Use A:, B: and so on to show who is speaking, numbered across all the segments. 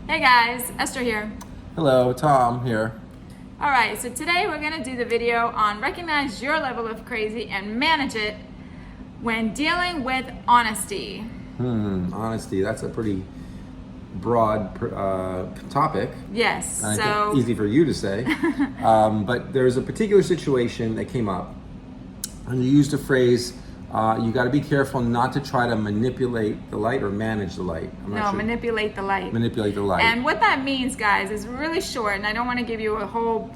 A: Hey guys, Esther here.
B: Hello, Tom here.
A: All right, so today we're gonna do the video on recognize your level of crazy and manage it when dealing with honesty.
B: Honesty, that's a pretty broad topic.
A: Yes,
B: And I
A: so
B: think easy for you to say. But there's a particular situation that came up, and you used a phrase, you got to be careful not to try to manipulate the light or manage the light. I'm not sure.
A: manipulate the light.
B: Manipulate the light.
A: And what that means, guys, is really short, and I don't want to give you a whole,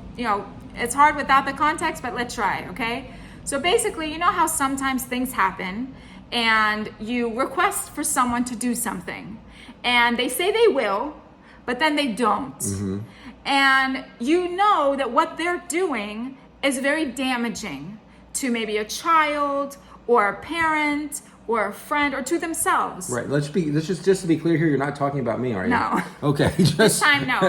A: it's hard without the context, but let's try, okay? So basically, you know how sometimes things happen and you request for someone to do something and they say they will, but then they don't.
B: Mm-hmm.
A: And you know that what they're doing is very damaging to maybe a child or a parent or a friend or to themselves.
B: Right. Let's just to be clear here, you're not talking about me, are you?
A: No.
B: Okay.
A: This time, no.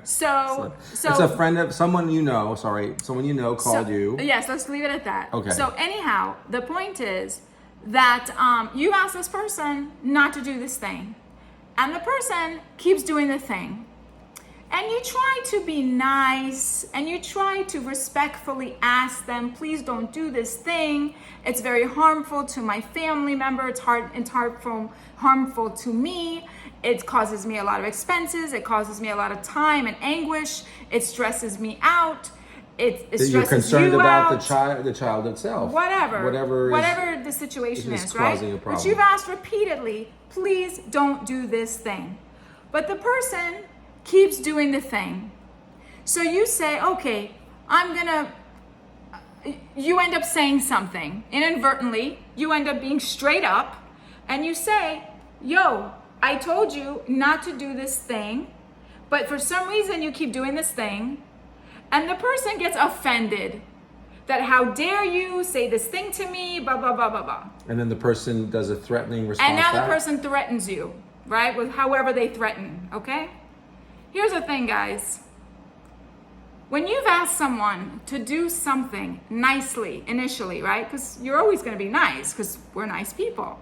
A: So
B: it's a friend of someone you know. Sorry, someone you know called you.
A: Yes, let's leave it at that.
B: Okay.
A: So anyhow, the point is that you ask this person not to do this thing, and the person keeps doing the thing. And you try to be nice and you try to respectfully ask them, please don't do this thing. It's very harmful to my family member. It's harmful to me. It causes me a lot of expenses. It causes me a lot of time and anguish. It stresses me out. It stresses
B: You're concerned
A: you
B: about
A: out.
B: the child itself.
A: Whatever the situation is, right?
B: Causing a problem.
A: But you've asked repeatedly, please don't do this thing. But the person keeps doing the thing. So you say, okay, you end up saying something inadvertently, you end up being straight up, and you say, yo, I told you not to do this thing, but for some reason you keep doing this thing, and the person gets offended that how dare you say this thing to me, blah, blah, blah, blah, blah.
B: And then the person does a threatening response.
A: And now
B: back.
A: the person threatens you, right? With however they threaten, okay? Here's the thing, guys. When you've asked someone to do something nicely initially, right? Because you're always going to be nice because we're nice people.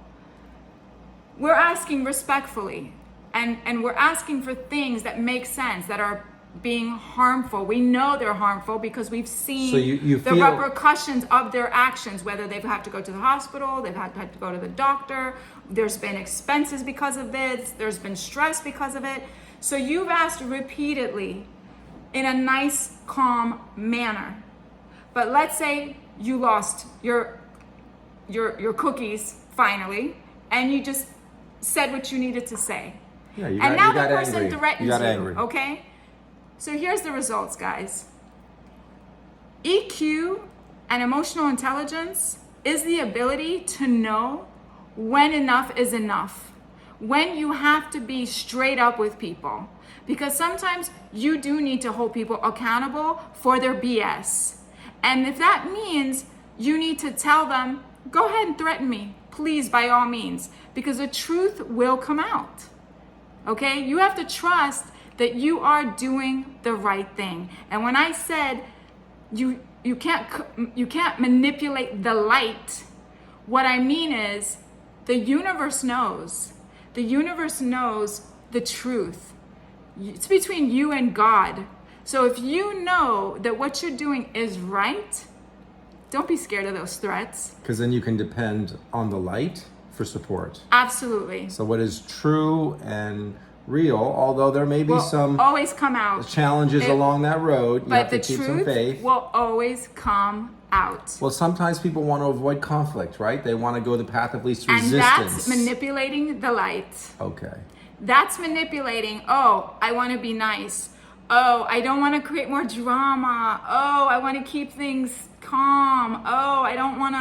A: We're asking respectfully and we're asking for things that make sense, that are being harmful. We know they're harmful because we've seen
B: So you
A: the
B: feel
A: repercussions of their actions, whether they've had to go to the hospital, they've had to go to the doctor, there's been expenses because of this, there's been stress because of it. So you've asked repeatedly in a nice, calm manner. But let's say you lost your cookies finally, and you just said what you needed to say.
B: Yeah,
A: and now the
B: got
A: person
B: angry.
A: threatens
B: got
A: you,
B: angry.
A: okay? So here's the results, guys. EQ and emotional intelligence is the ability to know when enough is enough. When you have to be straight up with people, because sometimes you do need to hold people accountable for their BS. And if that means you need to tell them, go ahead and threaten me, please, by all means, because the truth will come out. Okay? You have to trust that you are doing the right thing. And when I said you can't manipulate the light, what I mean is the universe knows. The universe knows the truth. It's between you and God. So if you know that what you're doing is right, don't be scared of those threats.
B: Because then you can depend on the light for support.
A: Absolutely.
B: So what is true and real, although there may be some
A: always come out
B: challenges along that road, you have to
A: but
B: keep
A: the
B: some
A: truth
B: faith.
A: will always come out.
B: Well, sometimes people want to avoid conflict, right? They want to go the path of least resistance.
A: And that's manipulating the light.
B: Okay.
A: That's manipulating, oh, I want to be nice. Oh, I don't want to create more drama. Oh, I want to keep things calm. Oh, I don't want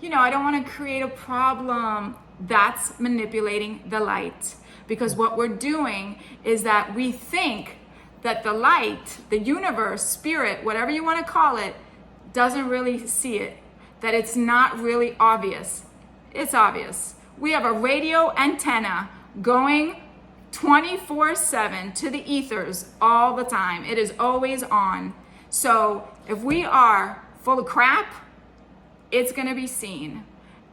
A: to create a problem. That's manipulating the light. Because what we're doing is that we think that the light, the universe, spirit, whatever you want to call it, doesn't really see it. That it's not really obvious. It's obvious. We have a radio antenna going 24/7 to the ethers all the time. It is always on. So if we are full of crap, it's going to be seen.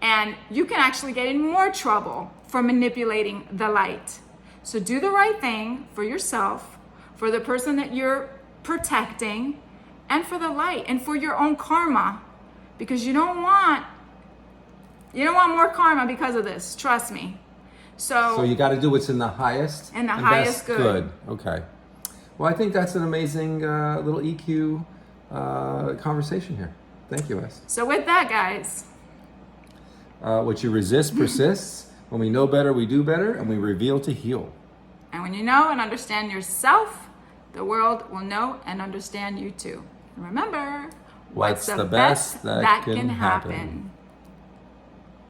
A: And you can actually get in more trouble for manipulating the light. So do the right thing for yourself, for the person that you're protecting, and for the light, and for your own karma, because you don't want more karma because of this. Trust me.
B: So you got to do what's in the highest
A: and the
B: and
A: highest
B: best good. Okay. Well, I think that's an amazing little EQ conversation here. Thank you, Wes.
A: So with that, guys,
B: what you resist persists. When we know better, we do better, and we reveal to heal.
A: and when you know and understand yourself, the world will know and understand you too. Remember,
B: What's the best that can happen?